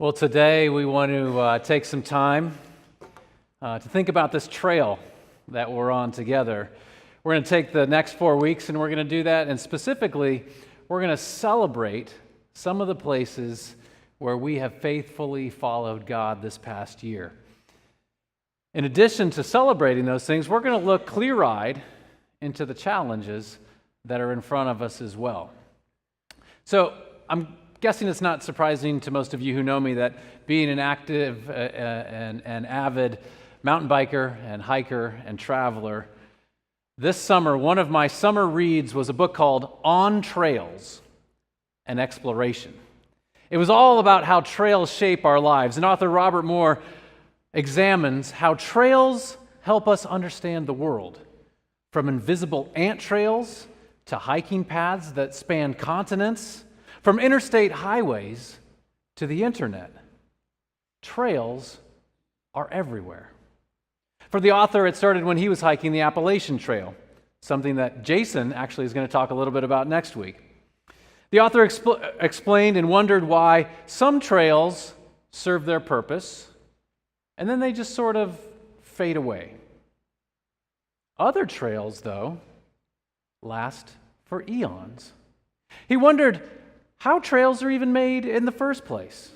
Well, today we want to take some time to think about this trail that we're on together. We're going to take the next 4 weeks and we're going to do that, and specifically, we're going to celebrate some of the places where we have faithfully followed God this past year. In addition to celebrating those things, we're going to look clear-eyed into the challenges that are in front of us as well. So, I'm guessing it's not surprising to most of you who know me that being an active and avid mountain biker and hiker and traveler, this summer, one of my summer reads was a book called On Trails and Exploration. It was all about how trails shape our lives, and author Robert Moore examines how trails help us understand the world, from invisible ant trails to hiking paths that span continents, from interstate highways to the internet. Trails are everywhere. For the author, it started when he was hiking the Appalachian Trail, something that Jason actually is going to talk a little bit about next week. The author explained and wondered why some trails serve their purpose, and then they just sort of fade away. Other trails, though, last for eons. He wondered how trails are even made in the first place,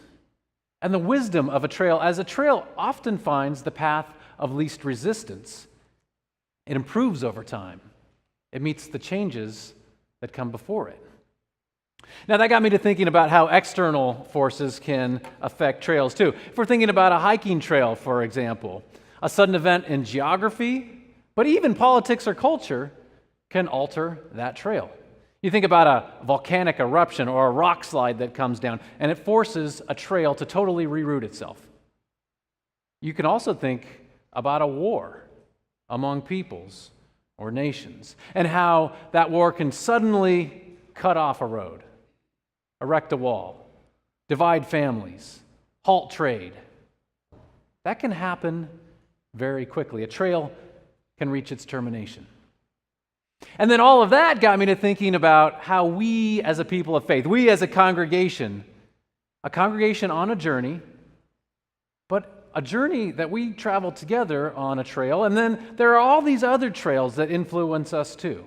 and the wisdom of a trail, as a trail often finds the path of least resistance. It improves over time. It meets the changes that come before it. Now, that got me to thinking about how external forces can affect trails too. If we're thinking about a hiking trail, for example, a sudden event in geography, but even politics or culture can alter that trail. You think about a volcanic eruption or a rock slide that comes down, and it forces a trail to totally reroute itself. You can also think about a war among peoples or nations, and how that war can suddenly cut off a road, erect a wall, divide families, halt trade. That can happen very quickly. A trail can reach its termination. And then all of that got me to thinking about how we as a people of faith, we as a congregation on a journey, but a journey that we travel together on a trail, and then there are all these other trails that influence us too.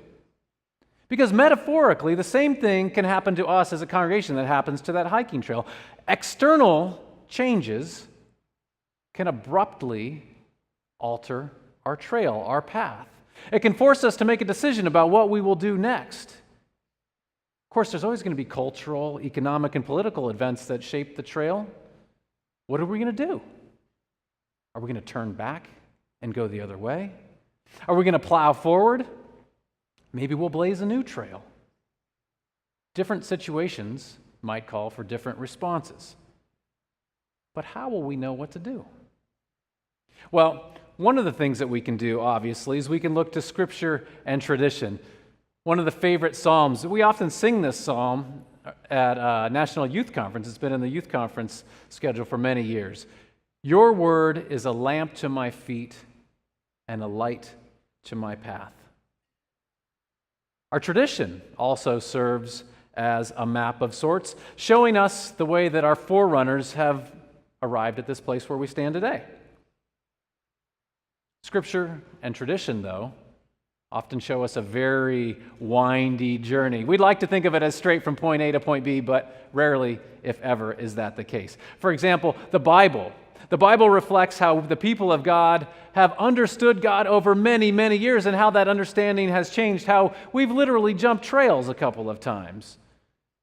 Because metaphorically, the same thing can happen to us as a congregation that happens to that hiking trail. External changes can abruptly alter our trail, our path. It can force us to make a decision about what we will do next. Of course, there's always going to be cultural, economic, and political events that shape the trail. What are we going to do? Are we going to turn back and go the other way? Are we going to plow forward? Maybe we'll blaze a new trail. Different situations might call for different responses. But how will we know what to do? Well, one of the things that we can do, obviously, is we can look to Scripture and tradition. One of the favorite psalms, we often sing this psalm at National Youth Conference. It's been in the youth conference schedule for many years. Your word is a lamp to my feet and a light to my path. Our tradition also serves as a map of sorts, showing us the way that our forerunners have arrived at this place where we stand today. Scripture and tradition, though, often show us a very windy journey. We'd like to think of it as straight from point A to point B, but rarely, if ever, is that the case. For example, the Bible. The Bible reflects how the people of God have understood God over many, many years, and how that understanding has changed, how we've literally jumped trails a couple of times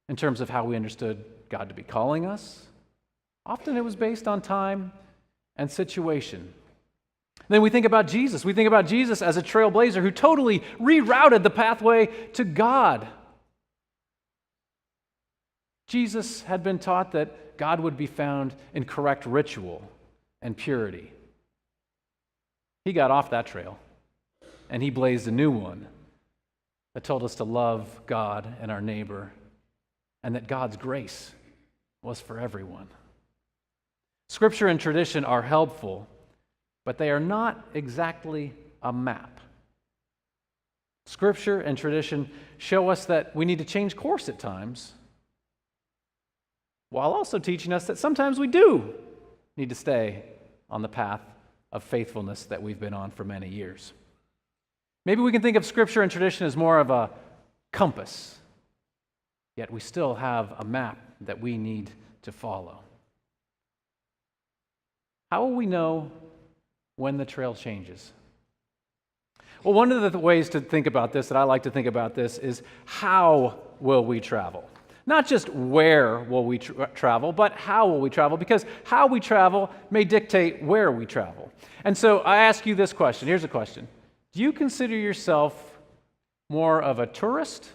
in terms of how we understood God to be calling us. Often it was based on time and situation. Then we think about Jesus. We think about Jesus as a trailblazer who totally rerouted the pathway to God. Jesus had been taught that God would be found in correct ritual and purity. He got off that trail, and he blazed a new one that told us to love God and our neighbor, and that God's grace was for everyone. Scripture and tradition are helpful, but they are not exactly a map. Scripture and tradition show us that we need to change course at times, while also teaching us that sometimes we do need to stay on the path of faithfulness that we've been on for many years. Maybe we can think of Scripture and tradition as more of a compass, yet we still have a map that we need to follow. How will we know when the trail changes? Well, one of the ways to think about this, that I like to think about this, is how will we travel? Not just where will we travel, but how will we travel? Because how we travel may dictate where we travel. And so I ask you this question. Here's a question. Do you consider yourself more of a tourist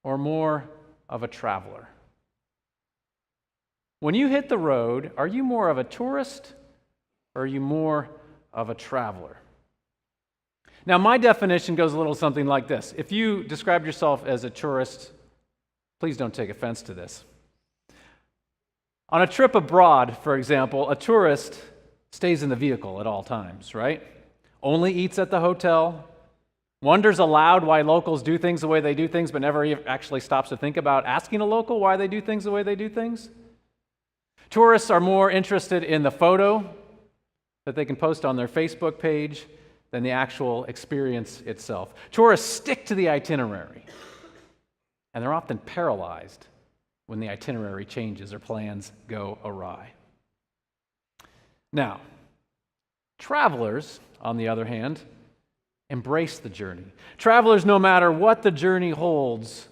or more of a traveler? When you hit the road, are you more of a tourist or are you more of a traveler? Now, my definition goes a little something like this. If you describe yourself as a tourist, please don't take offense to this. On a trip abroad, for example, a tourist stays in the vehicle at all times, right? Only eats at the hotel, wonders aloud why locals do things the way they do things, but never actually stops to think about asking a local why they do things the way they do things. Tourists are more interested in the photo that they can post on their Facebook page than the actual experience itself. Tourists stick to the itinerary, and they're often paralyzed when the itinerary changes or plans go awry. Now, travelers, on the other hand, embrace the journey. Travelers, no matter what the journey holds,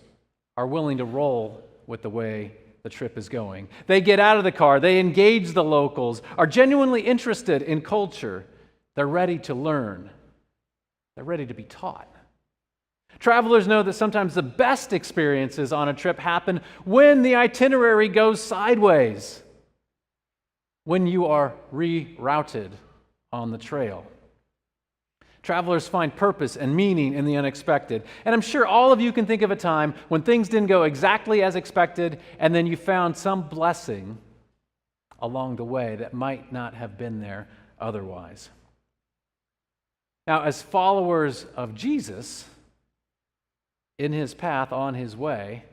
are willing to roll with the way the trip is going. They get out of the car, they engage the locals, are genuinely interested in culture. They're ready to learn. They're ready to be taught. Travelers know that sometimes the best experiences on a trip happen when the itinerary goes sideways, when you are rerouted on the trail. Travelers find purpose and meaning in the unexpected. And I'm sure all of you can think of a time when things didn't go exactly as expected, and then you found some blessing along the way that might not have been there otherwise. Now, as followers of Jesus, in his path, on his way,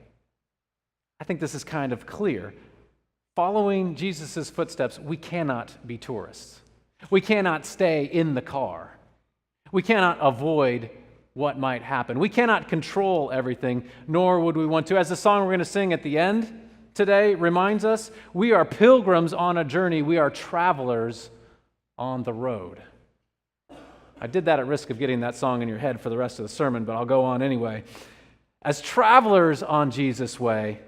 I think this is kind of clear. Following Jesus' footsteps, we cannot be tourists. We cannot stay in the car. We cannot avoid what might happen. We cannot control everything, nor would we want to. As the song we're going to sing at the end today reminds us, we are pilgrims on a journey. We are travelers on the road. I did that at risk of getting that song in your head for the rest of the sermon, but I'll go on anyway. As travelers on Jesus' way,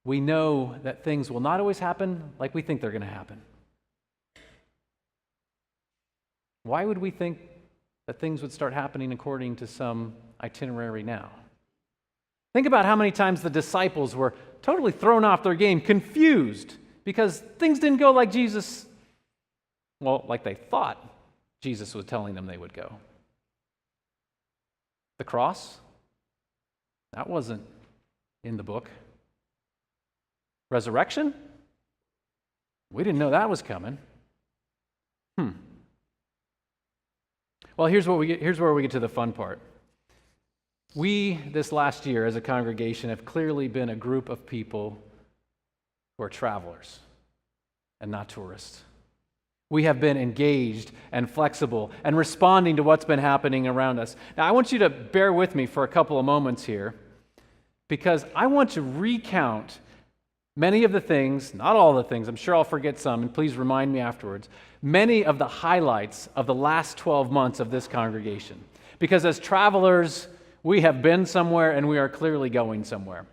we know that things will not always happen like we think they're going to happen. Why would we think that things would start happening according to some itinerary now? Think about how many times the disciples were totally thrown off their game, confused, because things didn't go like like they thought Jesus was telling them they would go. The cross, that wasn't in the book. Resurrection, we didn't know that was coming. Well, here's where we get to the fun part. We, this last year as a congregation, have clearly been a group of people who are travelers and not tourists. We have been engaged and flexible and responding to what's been happening around us. Now, I want you to bear with me for a couple of moments here, because I want to recount many of the things, not all the things, I'm sure I'll forget some, and please remind me afterwards, many of the highlights of the last 12 months of this congregation. Because as travelers, we have been somewhere and we are clearly going somewhere.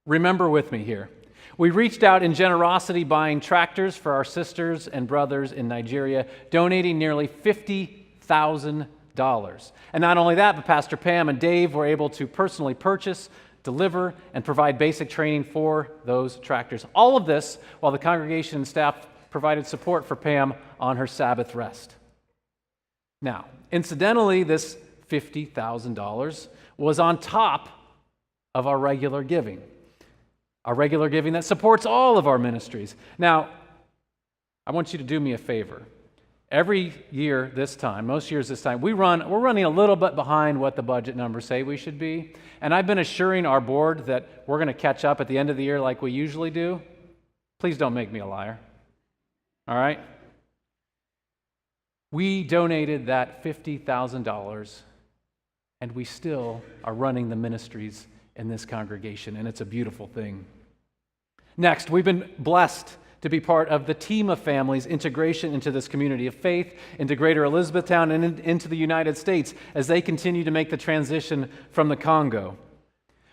Remember with me here. We reached out in generosity buying tractors for our sisters and brothers in Nigeria, donating nearly $50,000. And not only that, but Pastor Pam and Dave were able to personally purchase, deliver, and provide basic training for those tractors. All of this while the congregation and staff provided support for Pam on her Sabbath rest. Now, incidentally, this $50,000 was on top of our regular giving that supports all of our ministries. Now, I want you to do me a favor. Every year this time, most years this time, we're running a little bit behind what the budget numbers say we should be. And I've been assuring our board that we're going to catch up at the end of the year like we usually do. Please don't make me a liar. All right? We donated that $50,000, and we still are running the ministries in this congregation, and it's a beautiful thing. Next, we've been blessed to be part of the team of families' integration into this community of faith, into Greater Elizabethtown, and into the United States as they continue to make the transition from the Congo.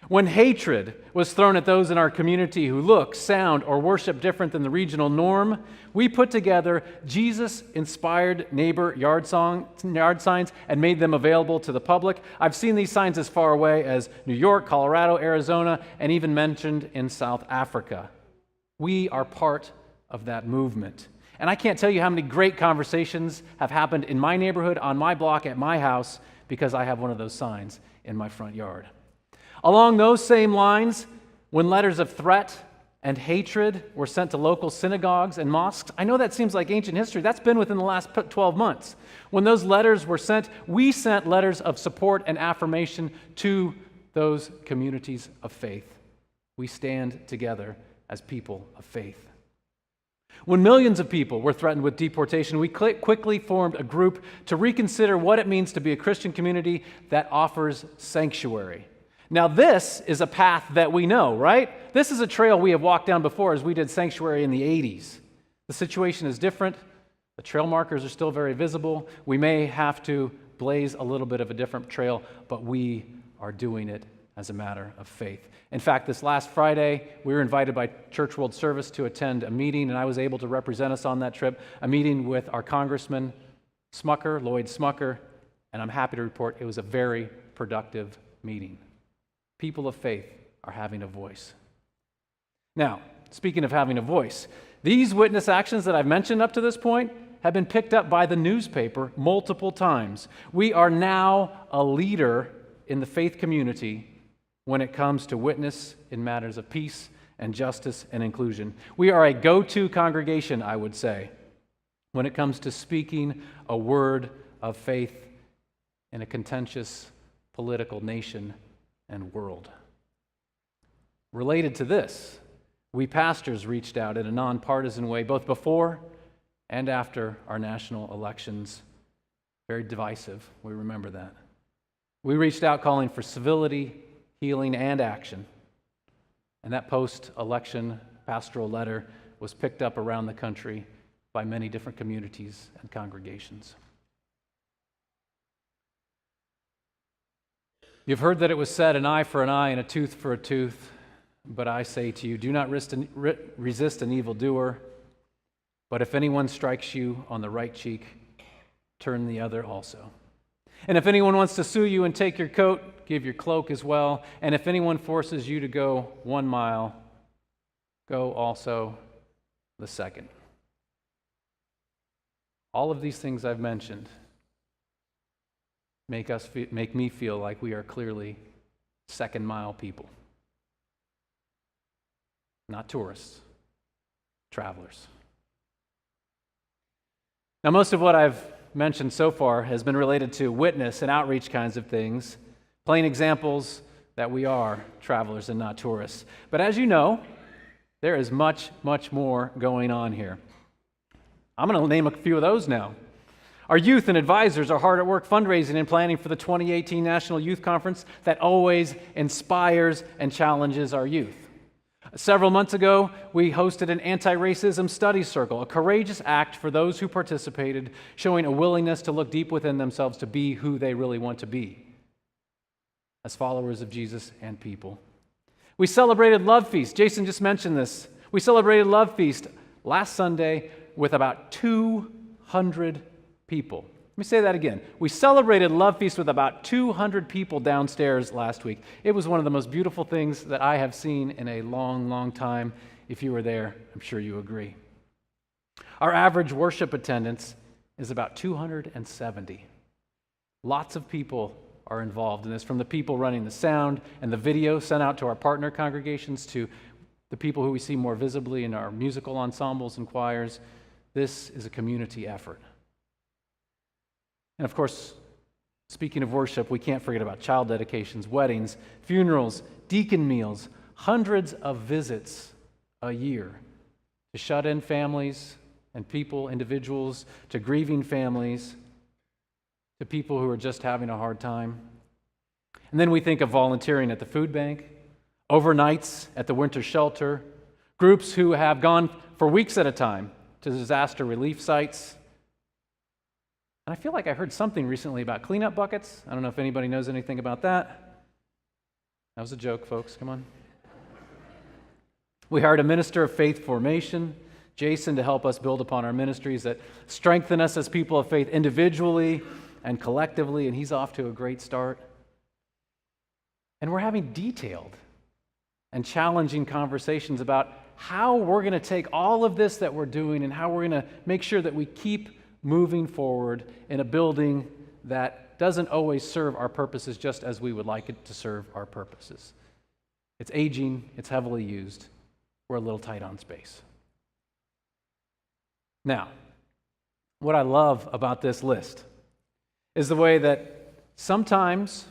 When hatred was thrown at those in our community who look, sound, or worship different than the regional norm, we put together Jesus-inspired neighbor yard signs and made them available to the public. I've seen these signs as far away as New York, Colorado, Arizona, and even mentioned in South Africa. We are part of that movement. And I can't tell you how many great conversations have happened in my neighborhood, on my block, at my house, because I have one of those signs in my front yard. Along those same lines, when letters of threat and hatred were sent to local synagogues and mosques, I know that seems like ancient history. That's been within the last 12 months. When those letters were sent, we sent letters of support and affirmation to those communities of faith. We stand together as people of faith. When millions of people were threatened with deportation, we quickly formed a group to reconsider what it means to be a Christian community that offers sanctuary. Now, this is a path that we know, right? This is a trail we have walked down before as we did sanctuary in the 80s. The situation is different. The trail markers are still very visible. We may have to blaze a little bit of a different trail, but we are doing it as a matter of faith. In fact, this last Friday, we were invited by Church World Service to attend a meeting, and I was able to represent us on that trip, a meeting with our Congressman Smucker, Lloyd Smucker, and I'm happy to report it was a very productive meeting. People of faith are having a voice. Now, speaking of having a voice, these witness actions that I've mentioned up to this point have been picked up by the newspaper multiple times. We are now a leader in the faith community when it comes to witness in matters of peace and justice and inclusion. We are a go-to congregation, I would say, when it comes to speaking a word of faith in a contentious political nation and world. Related to this, we pastors reached out in a nonpartisan way, both before and after our national elections. Very divisive, we remember that. We reached out calling for civility, healing, and action. And that post-election pastoral letter was picked up around the country by many different communities and congregations. You've heard that it was said, an eye for an eye and a tooth for a tooth. But I say to you, do not resist an evildoer. But if anyone strikes you on the right cheek, turn the other also. And if anyone wants to sue you and take your coat, give your cloak as well. And if anyone forces you to go 1 mile, go also the second. All of these things I've mentioned make me feel like we are clearly second-mile people. Not tourists, travelers. Now, most of what I've mentioned so far has been related to witness and outreach kinds of things, plain examples that we are travelers and not tourists. But as you know, there is much, much more going on here. I'm going to name a few of those now. Our youth and advisors are hard at work fundraising and planning for the 2018 National Youth Conference that always inspires and challenges our youth. Several months ago, we hosted an anti-racism studies circle, a courageous act for those who participated, showing a willingness to look deep within themselves to be who they really want to be as followers of Jesus and people. We celebrated Love Feast. Jason just mentioned this. We celebrated Love Feast last Sunday with about 200 people. Let me say that again. We celebrated Love Feast with about 200 people downstairs last week. It was one of the most beautiful things that I have seen in a long, long time. If you were there, I'm sure you agree. Our average worship attendance is about 270. Lots of people are involved in this, from the people running the sound and the video sent out to our partner congregations to the people who we see more visibly in our musical ensembles and choirs. This is a community effort. And of course, speaking of worship, we can't forget about child dedications, weddings, funerals, deacon meals, hundreds of visits a year to shut-in families and people, individuals, to grieving families, to people who are just having a hard time. And then we think of volunteering at the food bank, overnights at the winter shelter, groups who have gone for weeks at a time to disaster relief sites. And I feel like I heard something recently about cleanup buckets. I don't know if anybody knows anything about that. That was a joke, folks. Come on. We hired a minister of faith formation, Jason, to help us build upon our ministries that strengthen us as people of faith individually and collectively, and he's off to a great start. And we're having detailed and challenging conversations about how we're going to take all of this that we're doing and how we're going to make sure that we keep moving forward in a building that doesn't always serve our purposes just as we would like it to serve our purposes. It's aging, it's heavily used, we're a little tight on space. Now, what I love about this list is the way that sometimes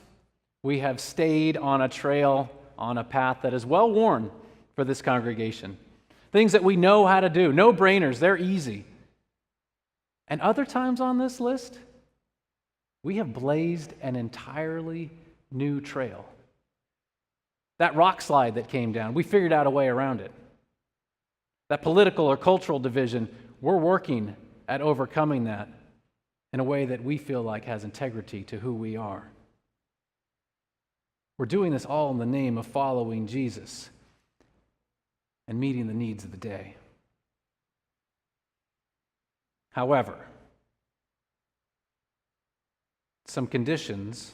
we have stayed on a trail, on a path that is well worn for this congregation. Things that we know how to do, no-brainers, they're easy. And other times on this list, we have blazed an entirely new trail. That rock slide that came down, we figured out a way around it. That political or cultural division, we're working at overcoming that in a way that we feel like has integrity to who we are. We're doing this all in the name of following Jesus and meeting the needs of the day. However, some conditions,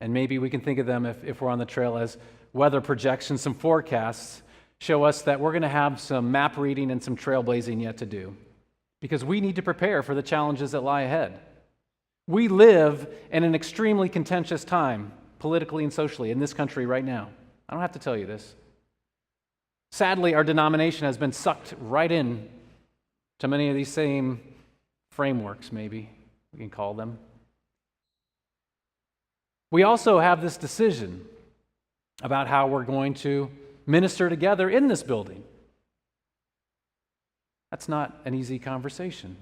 and maybe we can think of them if we're on the trail as weather projections, some forecasts, show us that we're going to have some map reading and some trailblazing yet to do, because we need to prepare for the challenges that lie ahead. We live in an extremely contentious time, politically and socially, in this country right now. I don't have to tell you this. Sadly, our denomination has been sucked right in to many of these same frameworks, maybe we can call them. We also have this decision about how we're going to minister together in this building. That's not an easy conversation.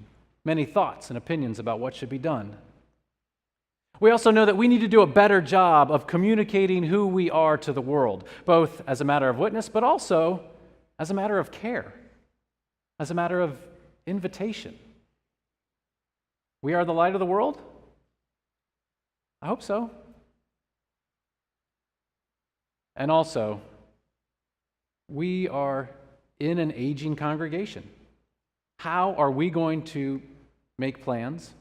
Many thoughts and opinions about what should be done. We also know that we need to do a better job of communicating who we are to the world, both as a matter of witness, but also as a matter of care, as a matter of invitation. We are the light of the world? I hope so. And also, we are in an aging congregation. How are we going to make plans?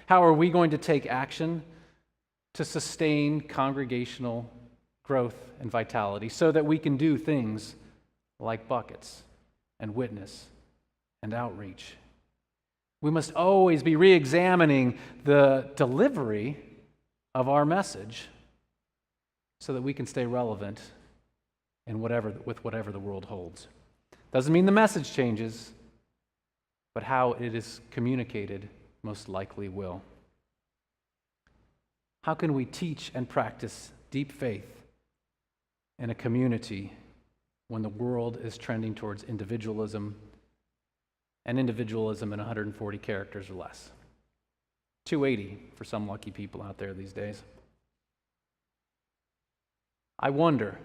How are we going to take action to sustain congregational growth and vitality so that we can do things like buckets and witness and outreach? We must always be re-examining the delivery of our message so that we can stay relevant in with whatever the world holds. Doesn't mean the message changes, but how it is communicated most likely will. How can we teach and practice deep faith in a community when the world is trending towards individualism, and individualism in 140 characters or less? 280 for some lucky people out there these days. I wonder,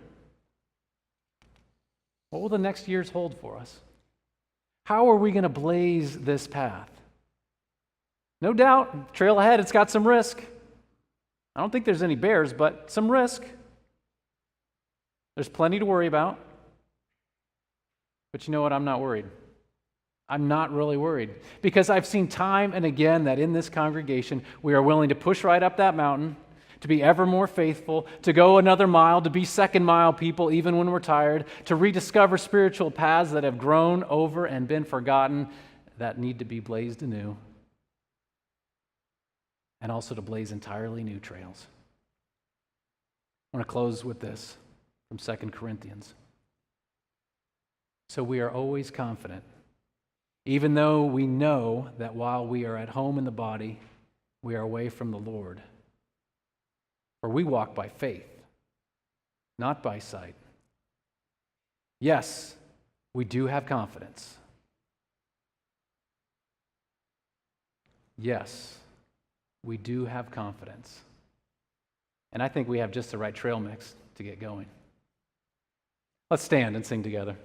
what will the next years hold for us? How are we going to blaze this path? No doubt, trail ahead, it's got some risk. I don't think there's any bears, but some risk. There's plenty to worry about. But you know what? I'm not worried. I'm not really worried, because I've seen time and again that in this congregation, we are willing to push right up that mountain, to be ever more faithful, to go another mile, to be second mile people even when we're tired, to rediscover spiritual paths that have grown over and been forgotten that need to be blazed anew, and also to blaze entirely new trails. I want to close with this from 2 Corinthians. So we are always confident, even though we know that while we are at home in the body, we are away from the Lord. For we walk by faith, not by sight. Yes, we do have confidence. Yes, we do have confidence. And I think we have just the right trail mix to get going. Let's stand and sing together.